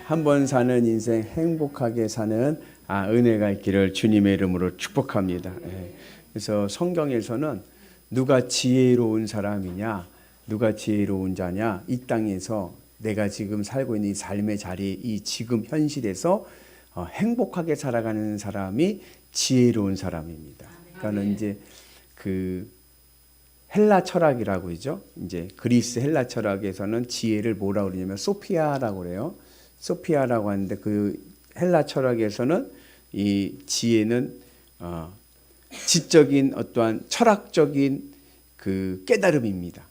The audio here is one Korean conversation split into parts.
한 번 사는 인생 행복하게 사는 은혜가 있기를 주님의 이름으로 축복합니다. 그래서 성경에서는 누가 지혜로운 사람이냐, 누가 지혜로운 자냐, 이 땅에서 내가 지금 살고 있는 이 삶의 자리, 이 지금 현실에서 행복하게 살아가는 사람이 지혜로운 사람입니다. 그러니까는 이제 그 헬라 철학이라고 하죠. 이제 그리스 헬라 철학에서는 지혜를 뭐라고 그러냐면 소피아라고 그래요. 소피아라고 하는데 그 헬라 철학에서는 이 지혜는 지적인 어떠한 철학적인 그 깨달음입니다.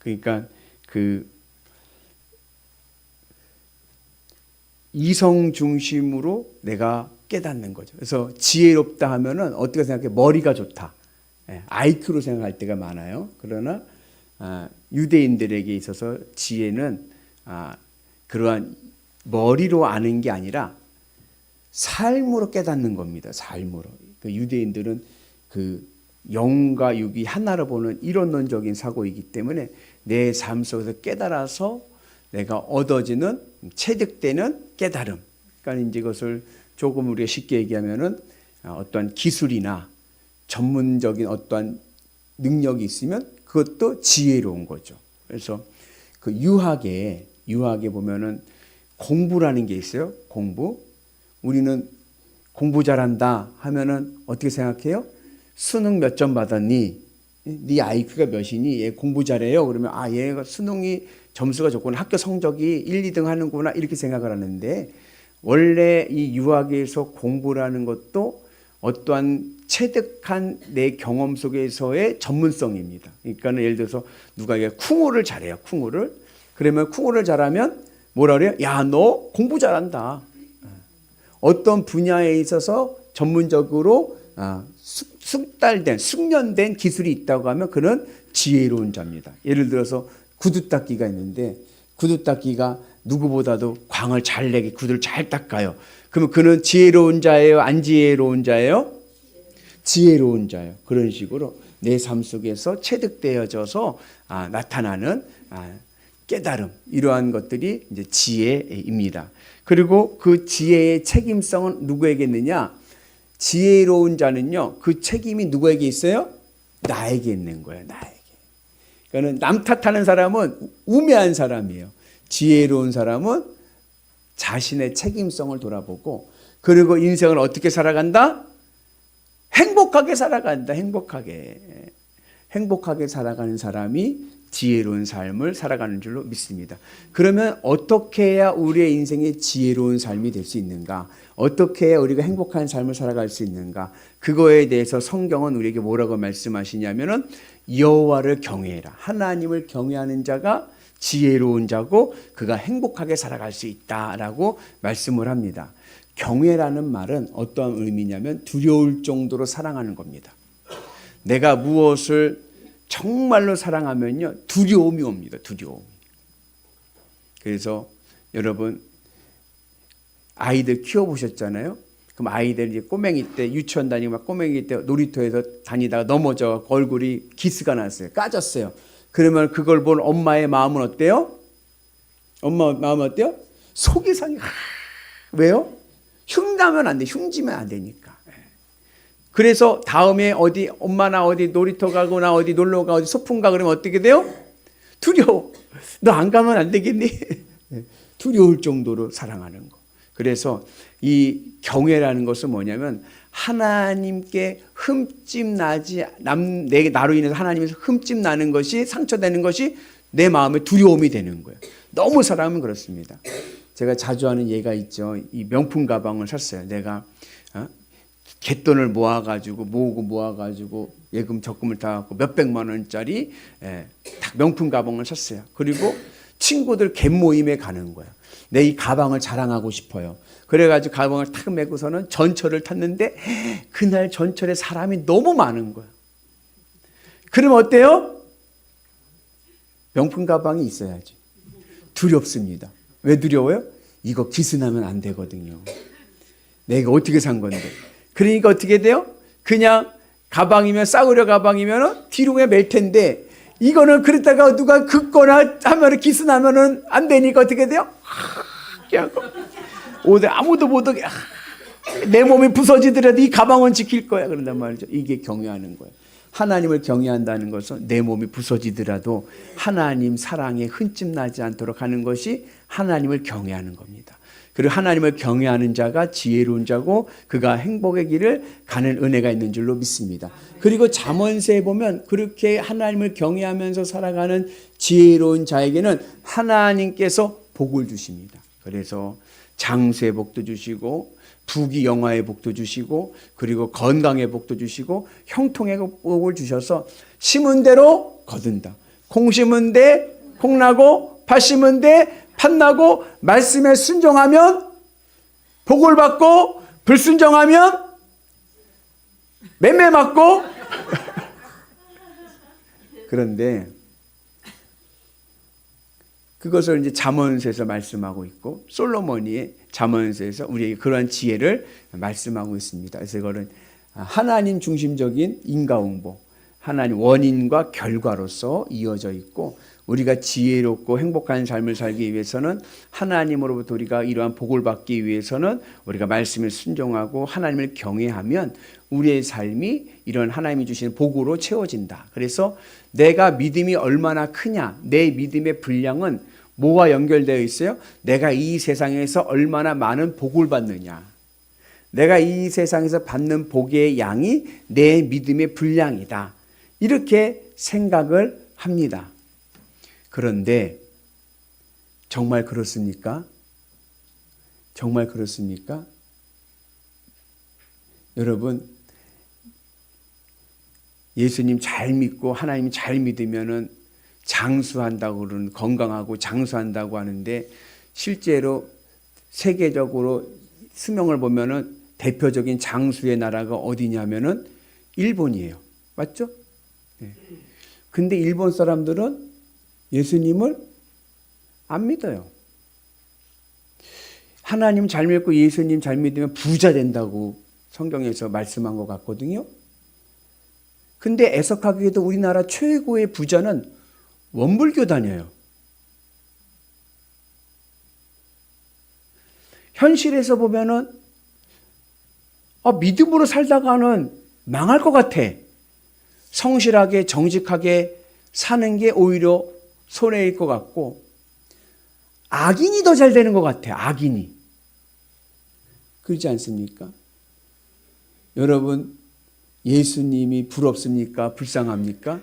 그러니까 그 이성 중심으로 내가 깨닫는 거죠. 그래서 지혜롭다 하면은 어떻게 생각해? 머리가 좋다. IQ로 생각할 때가 많아요. 그러나 유대인들에게 있어서 지혜는 그러한 머리로 아는 게 아니라 삶으로 깨닫는 겁니다. 삶으로. 그 유대인들은 그 영과 육이 하나로 보는 이론론적인 사고이기 때문에 내 삶 속에서 깨달아서 내가 얻어지는 체득되는 깨달음. 그러니까 이제 이것을 조금 우리가 쉽게 얘기하면은 어떠한 기술이나 전문적인 어떠한 능력이 있으면 그것도 지혜로운 거죠. 그래서 그 유학에 보면은 공부라는 게 있어요. 공부. 우리는 공부 잘한다 하면은 어떻게 생각해요? 수능 몇 점 받았니? 네 IQ가 몇이니? 얘 공부 잘해요. 그러면 얘가 수능이 점수가 좋구나. 학교 성적이 1, 2등 하는구나. 이렇게 생각을 하는데 원래 이 유학에서 공부라는 것도 어떠한 체득한 내 경험 속에서의 전문성입니다. 그러니까 예를 들어서 누가 쿵어를 잘해요. 쿵어를. 그러면 쿵어를 잘하면 뭐라 그래요? 야, 너 공부 잘한다. 어떤 분야에 있어서 전문적으로 숙련된 기술이 있다고 하면 그는 지혜로운 자입니다. 예를 들어서 구두 닦기가 있는데 구두 닦기가 누구보다도 광을 잘 내게 구두를 잘 닦아요. 그러면 그는 지혜로운 자예요? 안 지혜로운 자예요? 지혜로운 자예요. 그런 식으로 내 삶 속에서 체득되어져서 나타나는 깨달음, 이러한 것들이 이제 지혜입니다. 그리고 그 지혜의 책임성은 누구에게 있느냐? 지혜로운 자는요, 그 책임이 누구에게 있어요? 나에게 있는 거예요. 나에게. 그러니까 남 탓하는 사람은 우매한 사람이에요. 지혜로운 사람은 자신의 책임성을 돌아보고, 그리고 인생을 어떻게 살아간다? 행복하게 살아간다. 행복하게 살아가는 사람이 지혜로운 삶을 살아가는 줄로 믿습니다. 그러면 어떻게 해야 우리의 인생이 지혜로운 삶이 될 수 있는가? 어떻게 해야 우리가 행복한 삶을 살아갈 수 있는가? 그거에 대해서 성경은 우리에게 뭐라고 말씀하시냐면은 여호와를 경외해라. 하나님을 경외하는 자가 지혜로운 자고 그가 행복하게 살아갈 수 있다라고 말씀을 합니다. 경외라는 말은 어떠한 의미냐면 두려울 정도로 사랑하는 겁니다. 내가 무엇을 정말로 사랑하면요, 두려움이 옵니다. 두려움. 그래서 여러분 아이들 키워보셨잖아요. 그럼 아이들 이제 꼬맹이 때 유치원 다니고 막 꼬맹이 때 놀이터에서 다니다가 넘어져 얼굴이 기스가 났어요. 까졌어요. 그러면 그걸 본 엄마의 마음은 어때요? 엄마 마음은 어때요? 속이 상해. 왜요? 흉나면 안 돼. 흉지면 안 되니까. 그래서 다음에 어디 엄마나 어디 놀이터 가거나 어디 놀러 가 어디 소풍 가 그러면 어떻게 돼요? 두려워. 너 안 가면 안 되겠니? 두려울 정도로 사랑하는 거. 그래서 이 경외라는 것은 뭐냐면 하나님께 흠집 나지 나로 인해서 하나님에서 흠집 나는 것이 상처되는 것이 내 마음에 두려움이 되는 거예요. 너무 사랑하면 그렇습니다. 제가 자주 하는 예가 있죠. 이 명품 가방을 샀어요. 내가 갯돈을 모아가지고 예금 적금을 다 갖고 몇백만 원짜리 딱 명품 가방을 샀어요. 그리고 친구들 갯 모임에 가는 거예요. 내 이 가방을 자랑하고 싶어요. 그래가지고 가방을 탁 메고서는 전철을 탔는데 그날 전철에 사람이 너무 많은 거예요. 그럼 어때요? 명품 가방이 있어야지. 두렵습니다. 왜 두려워요? 이거 기스나면 안 되거든요. 내가 어떻게 산 건데. 그러니까 어떻게 돼요? 그냥 가방이면 싸구려 가방이면 뒤로 그냥 맬 텐데 이거는 그랬다가 누가 긋거나 하면 기스 나면은 안 되니까 어떻게 돼요? 이렇게 하고 옷에 아무도 못 오게 내 몸이 부서지더라도 이 가방은 지킬 거야 그런단 말이죠. 이게 경외하는 거예요. 하나님을 경외한다는 것은 내 몸이 부서지더라도 하나님 사랑에 흠집 나지 않도록 하는 것이 하나님을 경외하는 겁니다. 그리고 하나님을 경외하는 자가 지혜로운 자고 그가 행복의 길을 가는 은혜가 있는 줄로 믿습니다. 그리고 잠언서에 보면 그렇게 하나님을 경외하면서 살아가는 지혜로운 자에게는 하나님께서 복을 주십니다. 그래서 장수의 복도 주시고 부귀 영화의 복도 주시고 그리고 건강의 복도 주시고 형통의 복을 주셔서 심은 대로 거둔다. 콩 심은 데 콩나고 팥 심은 데 팥나고 말씀에 순종하면 복을 받고 불순종하면 맴매 맞고 그런데 그것을 이제 잠언서에서 말씀하고 있고 솔로몬이 잠언서에서 우리에게 그러한 지혜를 말씀하고 있습니다. 그래서 이거는 하나님 중심적인 인과응보, 하나님 원인과 결과로서 이어져 있고 우리가 지혜롭고 행복한 삶을 살기 위해서는 하나님으로부터 우리가 이러한 복을 받기 위해서는 우리가 말씀에 순종하고 하나님을 경외하면 우리의 삶이 이런 하나님이 주시는 복으로 채워진다. 그래서 내가 믿음이 얼마나 크냐, 내 믿음의 분량은 뭐와 연결되어 있어요? 내가 이 세상에서 얼마나 많은 복을 받느냐. 내가 이 세상에서 받는 복의 양이 내 믿음의 분량이다. 이렇게 생각을 합니다. 그런데 정말 그렇습니까? 정말 그렇습니까? 여러분, 예수님 잘 믿고 하나님 잘 믿으면은 장수한다고 그러는 건강하고 장수한다고 하는데 실제로 세계적으로 수명을 보면은 대표적인 장수의 나라가 어디냐면은 일본이에요. 맞죠? 네. 근데 일본 사람들은 예수님을 안 믿어요. 하나님 잘 믿고 예수님 잘 믿으면 부자 된다고 성경에서 말씀한 것 같거든요. 근데 애석하게도 우리나라 최고의 부자는 원불교 다녀요. 현실에서 보면은 믿음으로 살다가는 망할 것 같아. 성실하게 정직하게 사는 게 오히려 손해일 것 같고 악인이 더 잘 되는 것 같아. 악인이. 그렇지 않습니까? 여러분, 예수님이 부럽습니까? 불쌍합니까?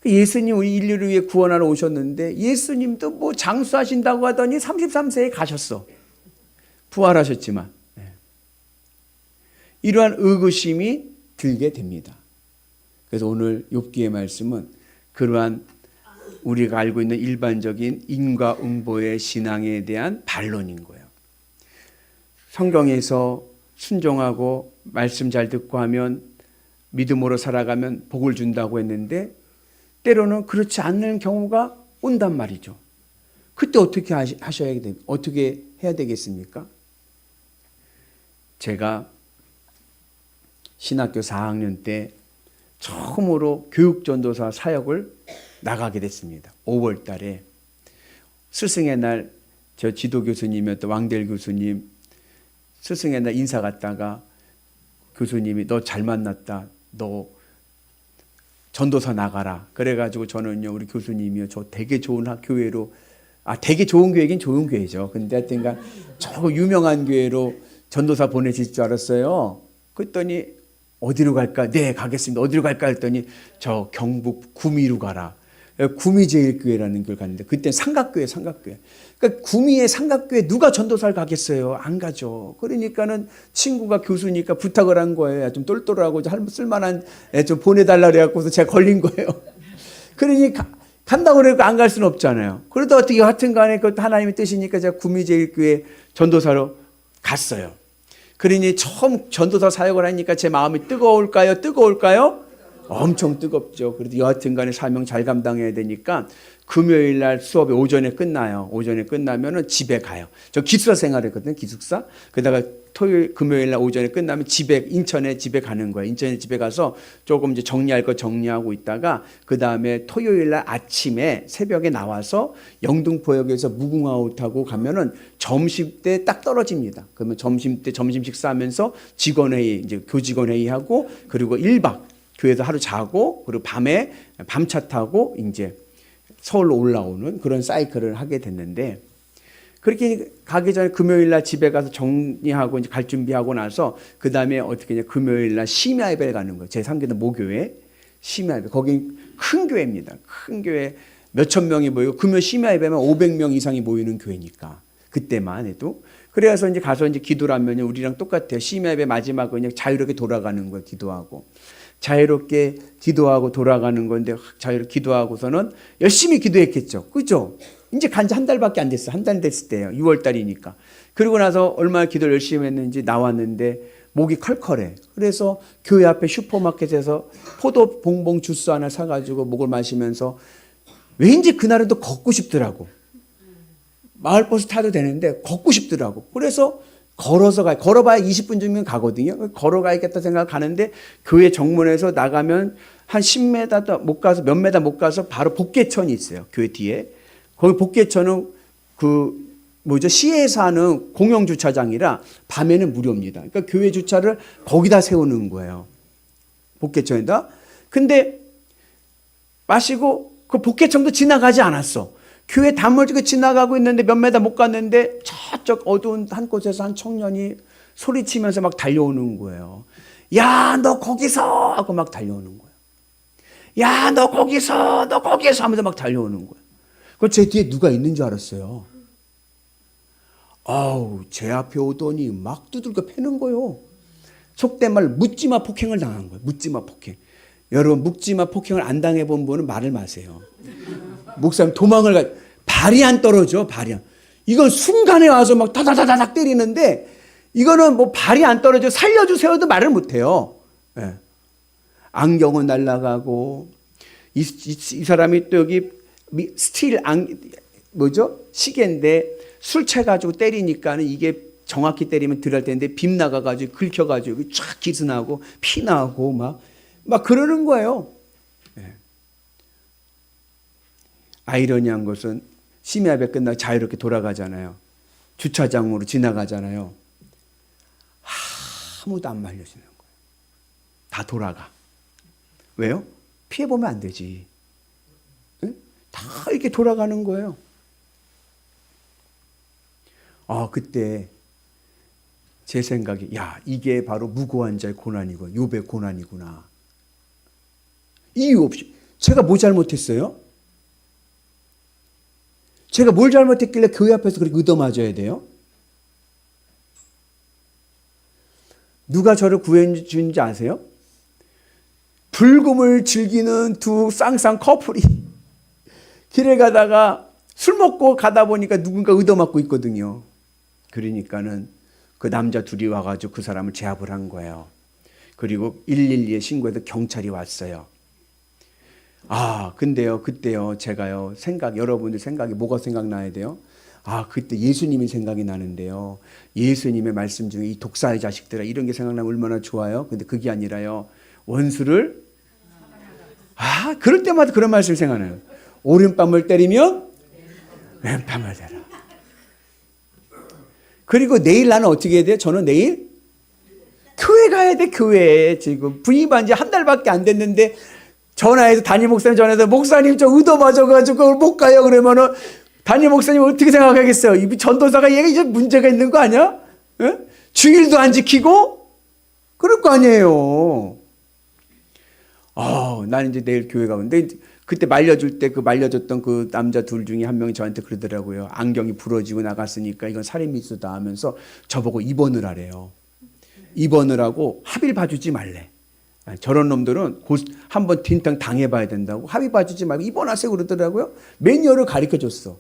예수님 우리 인류를 위해 구원하러 오셨는데 예수님도 뭐 장수하신다고 하더니 33세에 가셨어. 부활하셨지만. 이러한 의구심이 들게 됩니다. 그래서 오늘 욥기의 말씀은 그러한 우리가 알고 있는 일반적인 인과응보의 신앙에 대한 반론인 거예요. 성경에서 순종하고 말씀 잘 듣고 하면 믿음으로 살아가면 복을 준다고 했는데 때로는 그렇지 않는 경우가 온단 말이죠. 그때 어떻게 어떻게 해야 되겠습니까? 제가 신학교 4학년 때 처음으로 교육전도사 사역을 나가게 됐습니다. 5월 달에 스승의 날 저 지도 교수님이었던 왕델 교수님 스승의 날 인사 갔다가 교수님이 너 잘 만났다. 너 전도사 나가라. 그래가지고 저는요 우리 교수님이요 저 되게 좋은 교회로 되게 좋은 교회긴 좋은 교회죠. 근데 하여튼간 저 유명한 교회로 전도사 보내실 줄 알았어요. 그랬더니 어디로 갈까? 네, 가겠습니다. 어디로 갈까? 했더니 저 경북 구미로 가라. 구미제일교회라는 교회를 갔는데 그때 삼각교회. 그러니까 구미의 삼각교회 누가 전도사를 가겠어요? 안 가죠. 그러니까는 친구가 교수니까 부탁을 한 거예요. 좀 똘똘하고 쓸만한 좀 보내달라 그래갖고서 제가 걸린 거예요. 그러니 간다고 그러니까 안 갈 수는 없잖아요. 그래도 어떻게 하여튼 간에 그것도 하나님의 뜻이니까 제가 구미제일교회 전도사로 갔어요. 그러니 처음 전도사 사역을 하니까 제 마음이 뜨거울까요? 엄청 뜨겁죠. 그래도 여하튼 간에 사명 잘 감당해야 되니까 금요일 날 수업이 오전에 끝나요. 오전에 끝나면은 집에 가요. 저 기숙사 생활했거든요. 기숙사. 그러다가 금요일 날 오전에 끝나면 인천에 집에 가는 거예요. 인천에 집에 가서 조금 이제 정리할 거 정리하고 있다가 그 다음에 토요일 날 아침에 새벽에 나와서 영등포역에서 무궁화호 타고 가면은 점심 때 딱 떨어집니다. 그러면 점심 때 점심 식사하면서 직원회의, 이제 교직원 회의하고 그리고 1박 교회에서 하루 자고 그리고 밤에 밤차 타고 이제 서울로 올라오는 그런 사이클을 하게 됐는데 그렇게 가기 전에 금요일 날 집에 가서 정리하고 이제 갈 준비하고 나서 그 다음에 어떻게 냐 금요일 날 심야 예배를 가는 거예요. 제 3교는 모교회 심야 예배. 거기 큰 교회입니다. 큰 교회 몇천 명이 모이고 금요 심야 예배면 500명 이상이 모이는 교회니까 그때만 해도 그래서 이제 가서 이제 기도를 하면 우리랑 똑같아요. 심야 예배 마지막은 그냥 자유롭게 돌아가는 거예요. 기도하고. 자유롭게 기도하고 돌아가는 건데 자유롭게 기도하고서는 열심히 기도했겠죠. 그죠? 이제 간지 한 달밖에 안 됐어요. 한 달 됐을 때예요. 6월 달이니까. 그리고 나서 얼마나 기도를 열심히 했는지 나왔는데 목이 컬컬해. 그래서 교회 앞에 슈퍼마켓에서 포도 봉봉 주스 하나 사가지고 목을 마시면서 왠지 그날은 또 걷고 싶더라고. 마을버스 타도 되는데 걷고 싶더라고. 그래서 걸어봐야 20분쯤이면 가거든요. 걸어가야겠다 생각 가는데 교회 정문에서 나가면 한 10m도 못 가서 몇 메다 못 가서 바로 복개천이 있어요. 교회 뒤에. 거기 복개천은 시에서 하는 공영 주차장이라 밤에는 무료입니다. 그러니까 교회 주차를 거기다 세우는 거예요. 복개천에다. 근데 마시고 그 복개천도 지나가지 않았어. 교회 단물지고 지나가고 있는데 몇 메다 못 갔는데 저쪽 어두운 한 곳에서 한 청년이 소리치면서 막 달려오는 거예요. 야, 너 거기서! 하고 막 달려오는 거예요. 야, 너 거기서 하면서 막 달려오는 거예요. 그 제 뒤에 누가 있는 줄 알았어요. 아우, 제 앞에 오더니 막 두들겨 패는 거예요. 속된 말 묻지마 폭행을 당한 거예요. 묻지마 폭행. 여러분, 묻지마 폭행을 안 당해본 분은 말을 마세요. 목사님 발이 안 떨어져. 이건 순간에 와서 막 다다다닥 때리는데 이거는 뭐 발이 안 떨어져 살려주세요도 말을 못해요. 네. 안경은 날아가고 이 사람이 또 여기 시계인데 술 채가지고 때리니까는 이게 정확히 때리면 덜할 텐데 빔 나가가지고 긁혀가지고 쫙 기스나고 피 나고 막 그러는 거예요. 아이러니한 것은 심야 예배 끝나고 자유롭게 돌아가잖아요. 주차장으로 지나가잖아요. 아무도 안 말려주는 거예요. 다 돌아가. 왜요? 피해보면 안 되지. 응? 다 이렇게 돌아가는 거예요. 그때 제 생각이 이게 바로 무고한 자의 고난이고 욥의 고난이구나. 이유 없이 제가 뭐 잘못했어요? 제가 뭘 잘못했길래 교회 앞에서 그렇게 얻어맞아야 돼요? 누가 저를 구해주는지 아세요? 불금을 즐기는 두 쌍쌍 커플이 길에 가다가 술 먹고 가다 보니까 누군가 얻어맞고 있거든요. 그러니까는 그 남자 둘이 와가지고 그 사람을 제압을 한 거예요. 그리고 112에 신고해서 경찰이 왔어요. 근데요, 그때요, 제가요, 여러분들 생각이 뭐가 생각나야 돼요? 그때 예수님이 생각이 나는데요. 예수님의 말씀 중에 이 독사의 자식들아, 이런 게 생각나면 얼마나 좋아요. 근데 그게 아니라요, 원수를, 그럴 때마다 그런 말씀이 생각나요. 오른뺨을 때리면 왼뺨을 대라. 그리고 내일 나는 어떻게 해야 돼요? 저는 내일 교회 가야 돼, 교회. 지금 부임한 지 한 달밖에 안 됐는데, 전화해서 담임 목사님 전화해서 목사님 저 의도 맞아가지고 못 가요. 그러면은 담임 목사님 어떻게 생각하겠어요? 이 전도사가 얘가 이제 문제가 있는 거 아니야? 에? 주일도 안 지키고 그럴 거 아니에요. 나는 이제 내일 교회 가는데 그때 말려줄 때 말려줬던 그 남자 둘 중에 한 명이 저한테 그러더라고요. 안경이 부러지고 나갔으니까 이건 살인미수다 하면서 저보고 입원을 하래요. 입원을 하고 합의를 봐주지 말래. 저런 놈들은 한번 딘탕 당해봐야 된다고 합의 봐주지 말고 입원하세요 그러더라고요. 매뉴얼을 가르쳐줬어.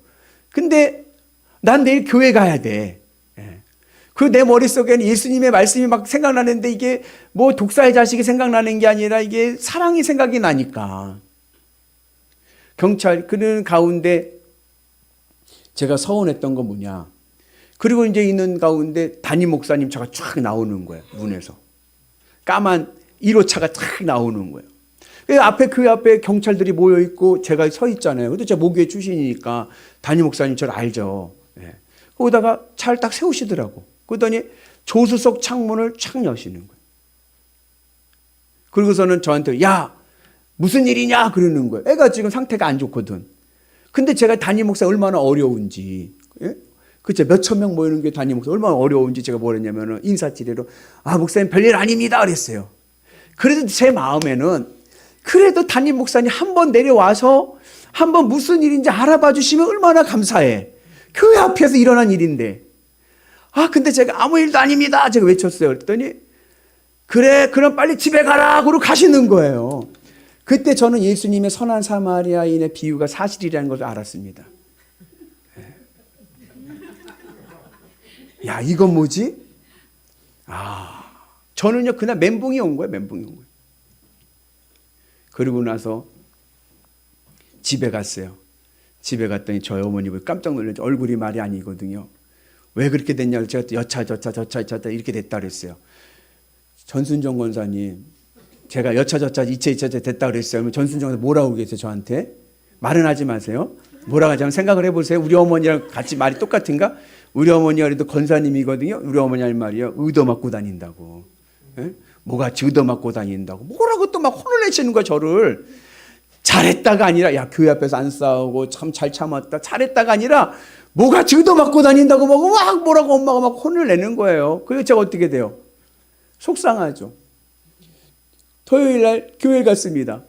근데 난 내일 교회 가야 돼. 그 내 머릿속에는 예수님의 말씀이 막 생각나는데 이게 뭐 독사의 자식이 생각나는 게 아니라 이게 사랑이 생각이 나니까. 경찰, 그런 가운데 제가 서운했던 건 뭐냐. 그리고 이제 있는 가운데 담임 목사님 차가 쫙 나오는 거예요. 문에서. 까만 1호차가 쫙 나오는 거예요. 그 앞에 경찰들이 모여있고 제가 서 있잖아요. 근데 제가 모교회 출신이니까 담임 목사님 저를 알죠. 예. 거기다가 차를 딱 세우시더라고. 그러더니 조수석 창문을 착 여시는 거예요. 그리고서는 저한테 야 무슨 일이냐 그러는 거예요. 애가 지금 상태가 안 좋거든. 근데 제가 담임 목사 얼마나 어려운지, 예? 그쵸, 몇천 명 모이는 게 담임 목사 얼마나 어려운지 제가 뭐 했냐면은 인사치레로 목사님 별일 아닙니다 그랬어요. 그래도 제 마음에는 그래도 담임 목사님 한번 내려와서 한번 무슨 일인지 알아봐 주시면 얼마나 감사해. 교회 앞에서 일어난 일인데. 근데 제가 아무 일도 아닙니다 제가 외쳤어요. 그랬더니 그래 그럼 빨리 집에 가라 그러고 가시는 거예요. 그때 저는 예수님의 선한 사마리아인의 비유가 사실이라는 것을 알았습니다. 야, 이건 뭐지? 저는요, 그날 멘붕이 온 거예요, 멘붕이 온 거예요. 그리고 나서 집에 갔어요. 집에 갔더니 저희 어머니 보고 깜짝 놀랐죠. 얼굴이 말이 아니거든요. 왜 그렇게 됐냐고 제가 여차 이렇게 됐다 그랬어요. 전순정 권사님, 제가 여차저차 이차 됐다 그랬어요. 전순정 권사 뭐라고 그랬어요, 저한테? 말은 하지 마세요. 뭐라고 하자면 생각을 해보세요. 우리 어머니랑 같이 말이 똑같은가? 우리 어머니가 그래도 권사님이거든요. 우리 어머니 할 말이요. 의도 맞고 다닌다고. 예? 뭐같이 의도 맞고 다닌다고. 뭐라고 또 막 혼을 내시는 거야, 저를. 잘했다가 아니라, 야, 교회 앞에서 안 싸우고 참 잘 참았다. 잘했다가 아니라, 뭐같이 의도 맞고 다닌다고 막 뭐라고 엄마가 막 혼을 내는 거예요. 그래서 제가 어떻게 돼요? 속상하죠. 토요일 날 교회 갔습니다.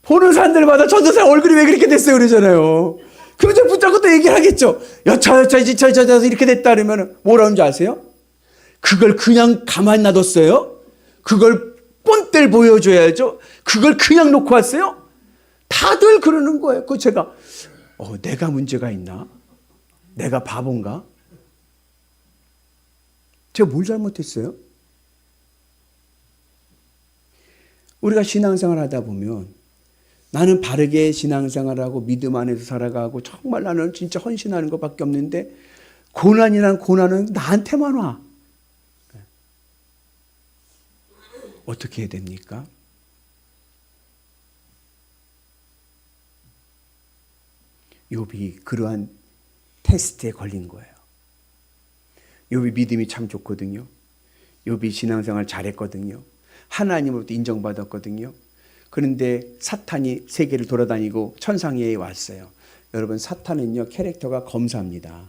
보는 사람들마다 전도사 얼굴이 왜 그렇게 됐어요? 그러잖아요. 그럼 저 붙잡고 또 얘기를 하겠죠. 여차 이렇게 됐다 그러면 뭐라는 줄 아세요? 그걸 그냥 가만히 놔뒀어요? 그걸 뻔때를 보여줘야죠. 그걸 그냥 놓고 왔어요? 다들 그러는 거예요. 그 제가 내가 문제가 있나? 내가 바본가? 제가 뭘 잘못했어요? 우리가 신앙생활 하다 보면 나는 바르게 신앙생활하고 믿음 안에서 살아가고 정말 나는 진짜 헌신하는 것밖에 없는데 고난이란 고난은 나한테만 와. 어떻게 해야 됩니까? 욥이 그러한 테스트에 걸린 거예요. 욥이 믿음이 참 좋거든요. 욥이 신앙생활 잘했거든요. 하나님으로부터 인정받았거든요. 그런데 사탄이 세계를 돌아다니고 천상에 왔어요. 여러분 사탄은요 캐릭터가 검사입니다.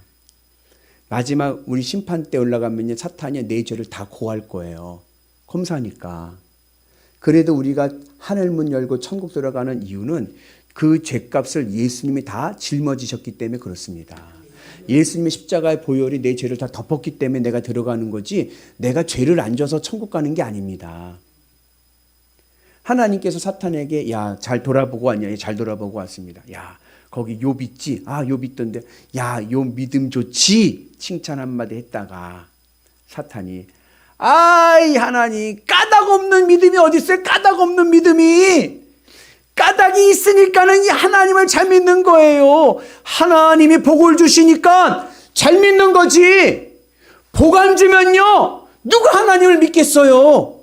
마지막 우리 심판 때 올라가면요 사탄이 내 죄를 다 고할 거예요. 검사니까. 그래도 우리가 하늘문 열고 천국 들어가는 이유는 그 죄값을 예수님이 다 짊어지셨기 때문에 그렇습니다. 예수님의 십자가의 보혈이 내 죄를 다 덮었기 때문에 내가 들어가는 거지 내가 죄를 안 져서 천국 가는 게 아닙니다. 하나님께서 사탄에게 야, 잘 돌아보고 왔냐? 잘 돌아보고 왔습니다. 야, 거기 욥 있지? 욥 있던데 야, 욥 믿음 좋지? 칭찬 한마디 했다가 사탄이 하나님 까닭 없는 믿음이 어디 있어요? 까닭 없는 믿음이 까닭이 있으니까는 이 하나님을 잘 믿는 거예요. 하나님이 복을 주시니까 잘 믿는 거지. 복 안 주면요 누가 하나님을 믿겠어요?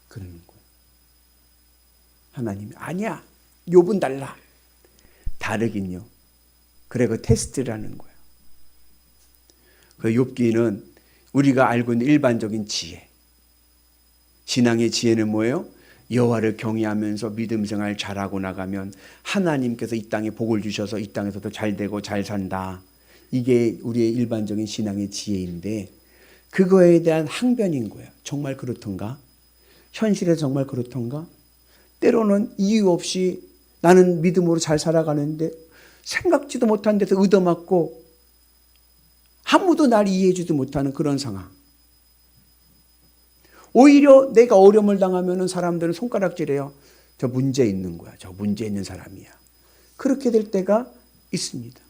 그러는 거예요. 하나님이 아니야. 욥은 달라. 다르긴요. 그래 그 테스트라는 거예요. 그 욥기는 우리가 알고 있는 일반적인 지혜. 신앙의 지혜는 뭐예요? 여호와를 경외하면서 믿음 생활 잘하고 나가면 하나님께서 이 땅에 복을 주셔서 이 땅에서도 잘 되고 잘 산다. 이게 우리의 일반적인 신앙의 지혜인데 그거에 대한 항변인 거예요. 정말 그렇던가? 현실에서 정말 그렇던가? 때로는 이유 없이 나는 믿음으로 잘 살아가는데 생각지도 못한 데서 얻어맞고 아무도 날 이해해주지 못하는 그런 상황. 오히려 내가 어려움을 당하면 사람들은 손가락질해요. 저 문제 있는 거야. 저 문제 있는 사람이야. 그렇게 될 때가 있습니다.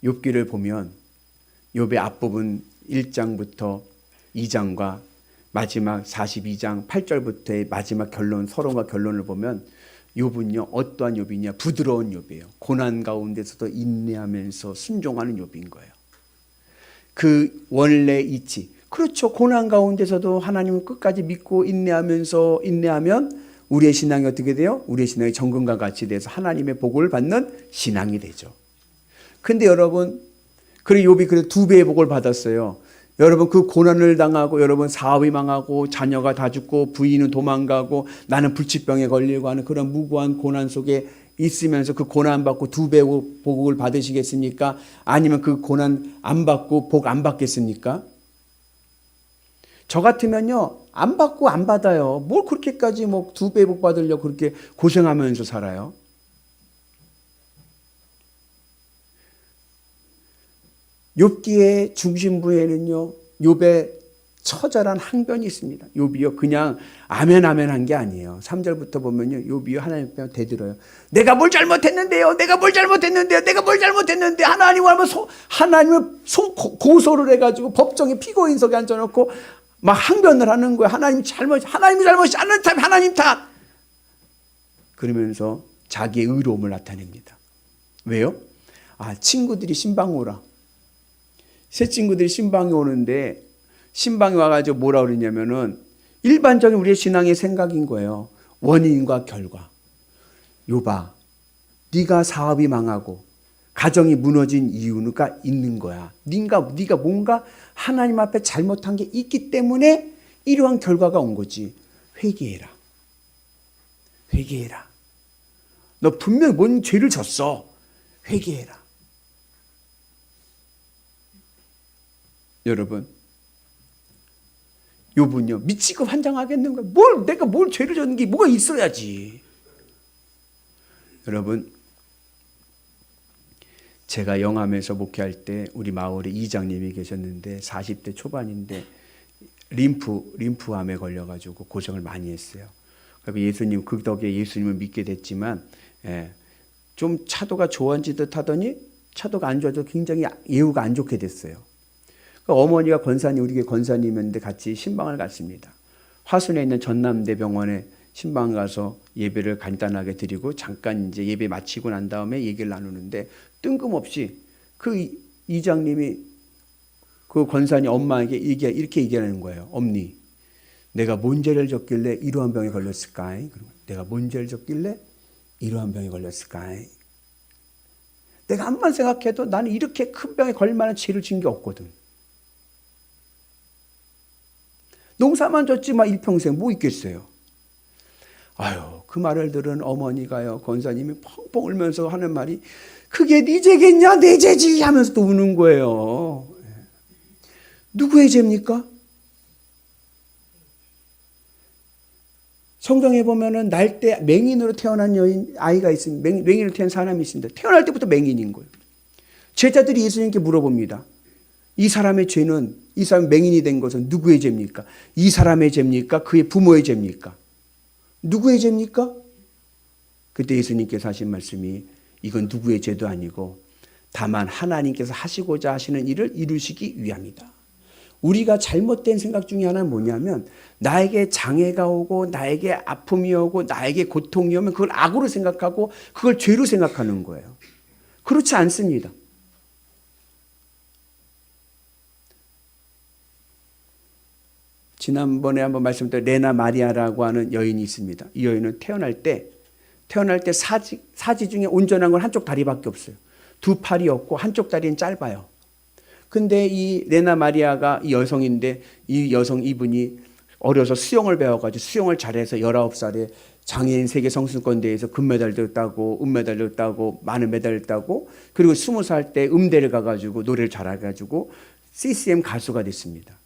욥기를 보면 욥의 앞부분 1장부터 2장과 마지막 42장 8절부터의 마지막 결론, 서론과 결론을 보면 욥은요 어떠한 욥이냐, 부드러운 욥이에요. 고난 가운데서도 인내하면서 순종하는 욥인 거예요. 그 원래 이치, 그렇죠. 고난 가운데서도 하나님을 끝까지 믿고 인내하면 우리의 신앙이 어떻게 돼요? 우리의 신앙이 정금과 같이 돼서 하나님의 복을 받는 신앙이 되죠. 근데 여러분, 그래 욥이 그래 2배의 복을 받았어요. 여러분, 그 고난을 당하고 여러분 사업이 망하고 자녀가 다 죽고 부인은 도망가고 나는 불치병에 걸리고 하는 그런 무고한 고난 속에 있으면서 그 고난 받고 2배의 복을 받으시겠습니까? 아니면 그 고난 안 받고 복 안 받겠습니까? 저 같으면요 안 받고 안 받아요. 뭘 그렇게까지 뭐 2배 복 받으려고 그렇게 고생하면서 살아요? 욥기의 중심부에는요 욥의 처절한 항변이 있습니다. 욥이요 그냥 아멘 한 게 아니에요. 3절부터 보면요 욥이요 하나님 앞에 대들어요. 내가 뭘 잘못했는데요. 내가 뭘 잘못했는데요. 하나님을 고소를 해가지고 법정에 피고인석에 앉혀놓고 막 항변을 하는 거예요. 하나님이 잘못이 하나님 탓. 그러면서 자기의 의로움을 나타냅니다. 왜요? 친구들이 신방 오라. 새 친구들이 신방에 오는데 신방에 와가지고 뭐라 그러냐면은 일반적인 우리의 신앙의 생각인 거예요. 원인과 결과. 욥아, 네가 사업이 망하고 가정이 무너진 이유가 있는 거야. 네가 뭔가 하나님 앞에 잘못한 게 있기 때문에 이러한 결과가 온 거지. 회개해라. 회개해라. 너 분명히 뭔 죄를 졌어. 회개해라. 여러분, 욥은요 미치고 환장하겠는 거예요. 내가 뭘 죄를 졌는 게 뭐가 있어야지. 여러분, 제가 영암에서 목회할 때 우리 마을에 이장님이 계셨는데 40대 초반인데 림프암에 걸려가지고 고생을 많이 했어요. 예수님, 그 덕에 예수님을 믿게 됐지만 좀 차도가 좋아진 듯 하더니 차도가 안 좋아져 굉장히 예후가 안 좋게 됐어요. 어머니가 우리 교회 권사님인데 같이 신방을 갔습니다. 화순에 있는 전남대병원에 신방 가서 예배를 간단하게 드리고 잠깐 이제 예배 마치고 난 다음에 얘기를 나누는데 뜬금없이 그 이장님이 그 권사님 엄마에게 이렇게 얘기하는 거예요. 엄니, 내가 뭔 죄를 졌길래 이러한 병에 걸렸을까? 내가 뭔 죄를 졌길래 이러한 병에 걸렸을까? 내가 한번 생각해도 나는 이렇게 큰 병에 걸릴 만한 죄를 진 게 없거든. 농사만 졌지만 일평생 뭐 있겠어요. 그 말을 들은 어머니가요, 권사님이 펑펑 울면서 하는 말이 그게 네 죄겠냐? 내 죄지 하면서 또 우는 거예요. 누구의 죄입니까? 성경에 보면은 날 때 맹인으로 태어난 아이가 있습니다. 맹인으로 태어난 사람이 있습니다. 태어날 때부터 맹인인 거예요. 제자들이 예수님께 물어봅니다. 이 사람의 죄는, 이 사람 맹인이 된 것은 누구의 죄입니까? 이 사람의 죄입니까? 그의 부모의 죄입니까? 누구의 죄입니까? 그때 예수님께서 하신 말씀이 이건 누구의 죄도 아니고 다만 하나님께서 하시고자 하시는 일을 이루시기 위함이다. 우리가 잘못된 생각 중에 하나는 뭐냐면 나에게 장애가 오고 나에게 아픔이 오고 나에게 고통이 오면 그걸 악으로 생각하고 그걸 죄로 생각하는 거예요. 그렇지 않습니다. 지난번에 한번 말씀드린 레나 마리아라고 하는 여인이 있습니다. 이 여인은 태어날 때 사지 중에 온전한 건 한쪽 다리밖에 없어요. 두 팔이 없고 한쪽 다리는 짧아요. 근데 이 레나 마리아가 이 여성인데 이분이 어려서 수영을 배워가지고 수영을 잘해서 19살에 장애인 세계 성수권대회에서 금메달도 따고 은메달도 따고 많은 메달을 따고 그리고 20살 때 음대를 가가지고 노래를 잘해가지고 CCM 가수가 됐습니다.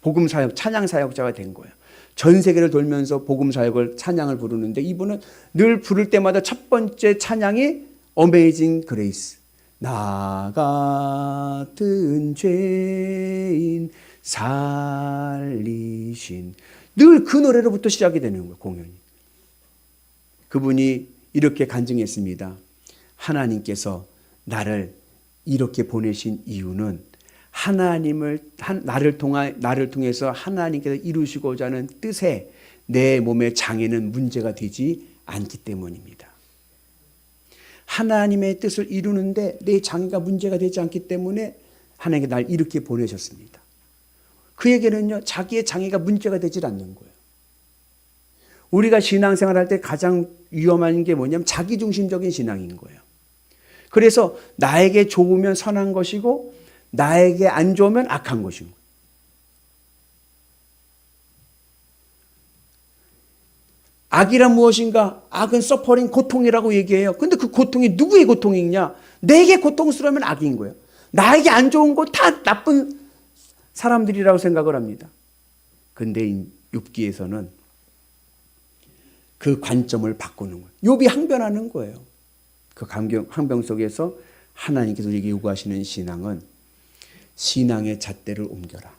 복음사역, 찬양사역자가 된 거예요. 전 세계를 돌면서 복음사역을 찬양을 부르는데 이분은 늘 부를 때마다 첫 번째 찬양이 Amazing Grace. 나 같은 죄인 살리신. 늘 그 노래로부터 시작이 되는 거예요, 공연이. 그분이 이렇게 간증했습니다. 하나님께서 나를 이렇게 보내신 이유는 나를 통해서 하나님께서 이루시고자 하는 뜻에 내 몸의 장애는 문제가 되지 않기 때문입니다. 하나님의 뜻을 이루는데 내 장애가 문제가 되지 않기 때문에 하나님께서 날 이렇게 보내셨습니다. 그에게는요, 자기의 장애가 문제가 되질 않는 거예요. 우리가 신앙생활할 때 가장 위험한 게 뭐냐면 자기중심적인 신앙인 거예요. 그래서 나에게 좋으면 선한 것이고 나에게 안 좋으면 악한 것인 거예요. 악이란 무엇인가? 악은 서퍼링, 고통이라고 얘기해요. 근데 그 고통이 누구의 고통이냐? 내게 고통스러우면 악인 거예요. 나에게 안 좋은 거 다 나쁜 사람들이라고 생각을 합니다. 근데 욥기에서는 그 관점을 바꾸는 거예요. 욥이 항변하는 거예요. 그 항변 속에서 하나님께서 우리에게 요구하시는 신앙은 신앙의 잣대를 옮겨라.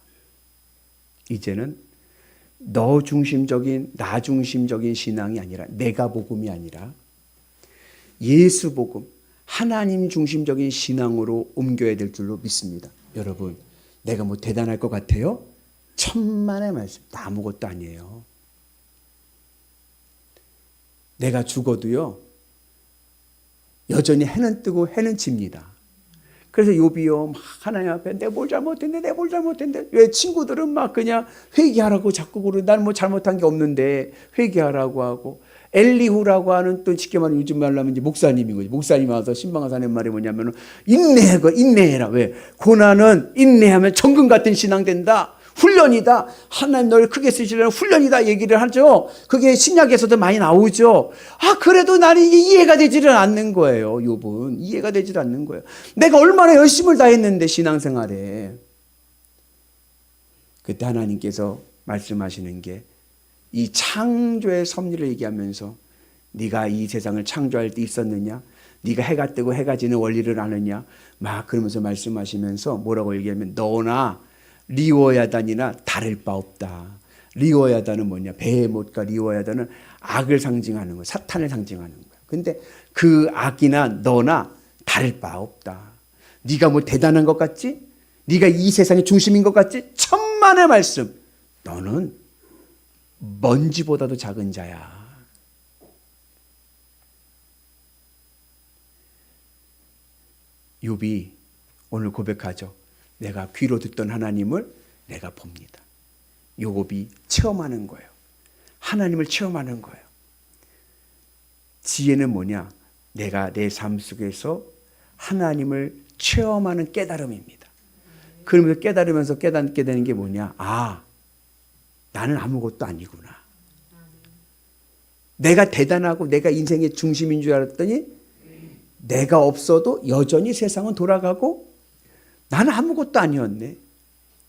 이제는 너 중심적인, 나 중심적인 신앙이 아니라, 내가 복음이 아니라 예수 복음, 하나님 중심적인 신앙으로 옮겨야 될 줄로 믿습니다. 여러분, 내가 뭐 대단할 것 같아요? 천만의 말씀, 아무것도 아니에요. 내가 죽어도요, 여전히 해는 뜨고 해는 집니다. 그래서 욥이요, 막 하나님 앞에 내 뭘 잘못했는데. 왜 친구들은 막 그냥 회개하라고 자꾸 그러고, 난 뭐 잘못한 게 없는데 회개하라고 하고. 엘리후라고 하는, 또 쉽게 말하면 요즘 말로 하면 이제 목사님인 거지. 목사님 와서 신방에서 하는 말이 뭐냐면은 인내해라. 왜? 고난은 인내하면 정금 같은 신앙 된다. 훈련이다. 하나님 너를 크게 쓰시려는 훈련이다 얘기를 하죠. 그게 신약에서도 많이 나오죠. 그래도 나는 이해가 되지를 않는 거예요. 욥은 이해가 되지를 않는 거예요. 내가 얼마나 열심을 다했는데 신앙생활에. 그때 하나님께서 말씀하시는 게 이 창조의 섭리를 얘기하면서 네가 이 세상을 창조할 때 있었느냐? 네가 해가 뜨고 해가 지는 원리를 아느냐? 막 그러면서 말씀하시면서 뭐라고 얘기하면 너나 리워야단이나 다를 바 없다. 리워야단은 뭐냐? 베헤못과 리워야단은 악을 상징하는 거야. 사탄을 상징하는 거야. 근데 그 악이나 너나 다를 바 없다. 네가 뭐 대단한 것 같지? 네가 이 세상의 중심인 것 같지? 천만의 말씀. 너는 먼지보다도 작은 자야. 욥이 오늘 고백하죠. 내가 귀로 듣던 하나님을 내가 봅니다. 욥이 체험하는 거예요. 하나님을 체험하는 거예요. 지혜는 뭐냐? 내가 내 삶 속에서 하나님을 체험하는 깨달음입니다. 그러면서 깨달으면서 깨닫게 되는 게 뭐냐? 나는 아무것도 아니구나. 내가 대단하고 내가 인생의 중심인 줄 알았더니 내가 없어도 여전히 세상은 돌아가고 나는 아무것도 아니었네.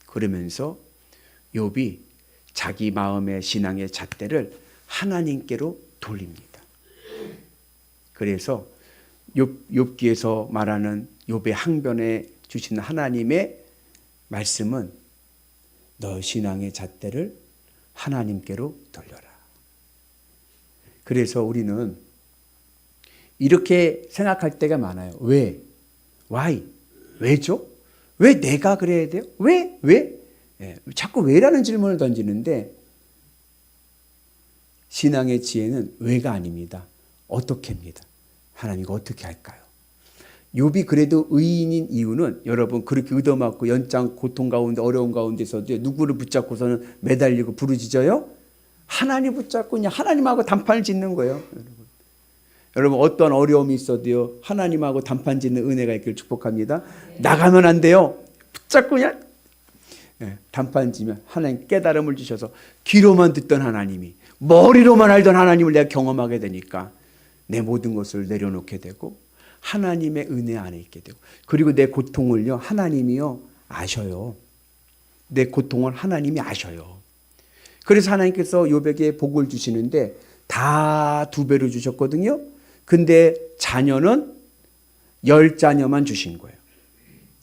그러면서 욥이 자기 마음의 신앙의 잣대를 하나님께로 돌립니다. 그래서 욥기에서 말하는 욥의 항변에 주시는 하나님의 말씀은 너 신앙의 잣대를 하나님께로 돌려라. 그래서 우리는 이렇게 생각할 때가 많아요. 왜? Why? 왜죠? 왜 내가 그래야 돼요? 왜? 자꾸 왜라는 질문을 던지는데 신앙의 지혜는 왜가 아닙니다. 어떻게입니다. 하나님 이거 어떻게 할까요? 욥이 그래도 의인인 이유는 여러분 그렇게 얻어맞고 연장 고통 가운데 어려운 가운데서도 누구를 붙잡고서는 매달리고 부르짖어요? 하나님 붙잡고 그냥 하나님하고 단판을 짓는 거예요. 여러분 어떤 어려움이 있어도요 하나님하고 단판 짓는 은혜가 있기를 축복합니다. 나가면 안 돼요. 붙잡고 그냥 단판 지면 하나님 깨달음을 주셔서 귀로만 듣던 하나님이 머리로만 알던 하나님을 내가 경험하게 되니까 내 모든 것을 내려놓게 되고 하나님의 은혜 안에 있게 되고 그리고 내 고통을요 하나님이요 아셔요. 내 고통을 하나님이 아셔요. 그래서 하나님께서 욥에게 복을 주시는데 다 2배로 주셨거든요. 근데 자녀는 10자녀만 주신 거예요.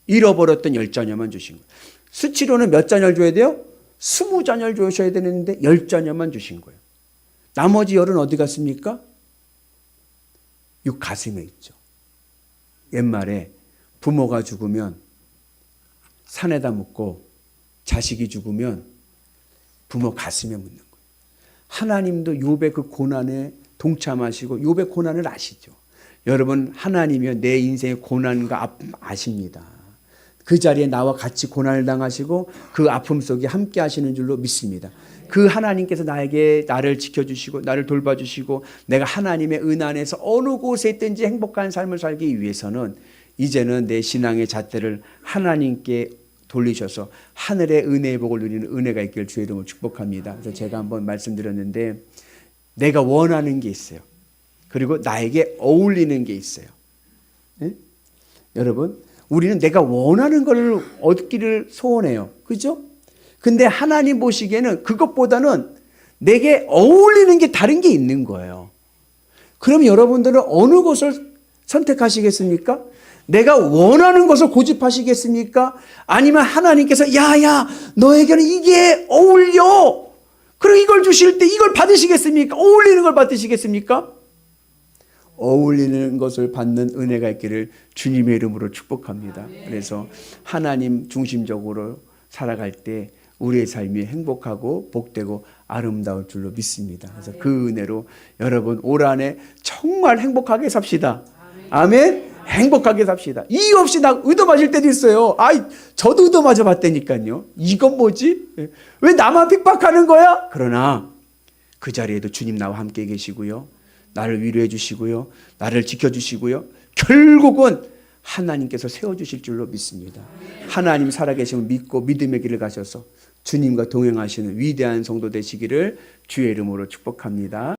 잃어버렸던 10자녀만 주신 거예요. 수치로는 몇 자녀를 줘야 돼요? 20자녀를 주셔야 되는데 10자녀만 주신 거예요. 나머지 10은 어디 갔습니까? 요 가슴에 있죠. 옛말에 부모가 죽으면 산에다 묻고 자식이 죽으면 부모 가슴에 묻는 거예요. 하나님도 욥의 그 고난에 동참하시고 욥의 고난을 아시죠. 여러분 하나님이요 내 인생의 고난과 아픔 아십니다. 그 자리에 나와 같이 고난을 당하시고 그 아픔 속에 함께 하시는 줄로 믿습니다. 그 하나님께서 나를 지켜주시고 나를 돌봐주시고 내가 하나님의 은혜 안에서 어느 곳에 있든지 행복한 삶을 살기 위해서는 이제는 내 신앙의 잣대를 하나님께 돌리셔서 하늘의 은혜의 복을 누리는 은혜가 있기를 주의 이름으로 축복합니다. 그래서 제가 한번 말씀드렸는데 내가 원하는 게 있어요. 그리고 나에게 어울리는 게 있어요. 네? 여러분 우리는 내가 원하는 걸 얻기를 소원해요. 그죠? 근데 하나님 보시기에는 그것보다는 내게 어울리는 게 다른 게 있는 거예요. 그럼 여러분들은 어느 것을 선택하시겠습니까? 내가 원하는 것을 고집하시겠습니까? 아니면 하나님께서 야야 너에게는 이게 어울려. 그럼 이걸 주실 때 이걸 받으시겠습니까? 어울리는 걸 받으시겠습니까? 어울리는 것을 받는 은혜가 있기를 주님의 이름으로 축복합니다. 그래서 하나님 중심적으로 살아갈 때 우리의 삶이 행복하고 복되고 아름다울 줄로 믿습니다. 그래서 그 은혜로 여러분 올 한해 정말 행복하게 삽시다. 아멘. 행복하게 삽시다. 이유 없이 나 의도 맞을 때도 있어요. 저도 의도 맞아 봤다니까요. 이건 뭐지? 왜 나만 핍박하는 거야? 그러나 그 자리에도 주님 나와 함께 계시고요. 나를 위로해 주시고요. 나를 지켜주시고요. 결국은 하나님께서 세워주실 줄로 믿습니다. 하나님 살아계심을 믿고 믿음의 길을 가셔서 주님과 동행하시는 위대한 성도 되시기를 주의 이름으로 축복합니다.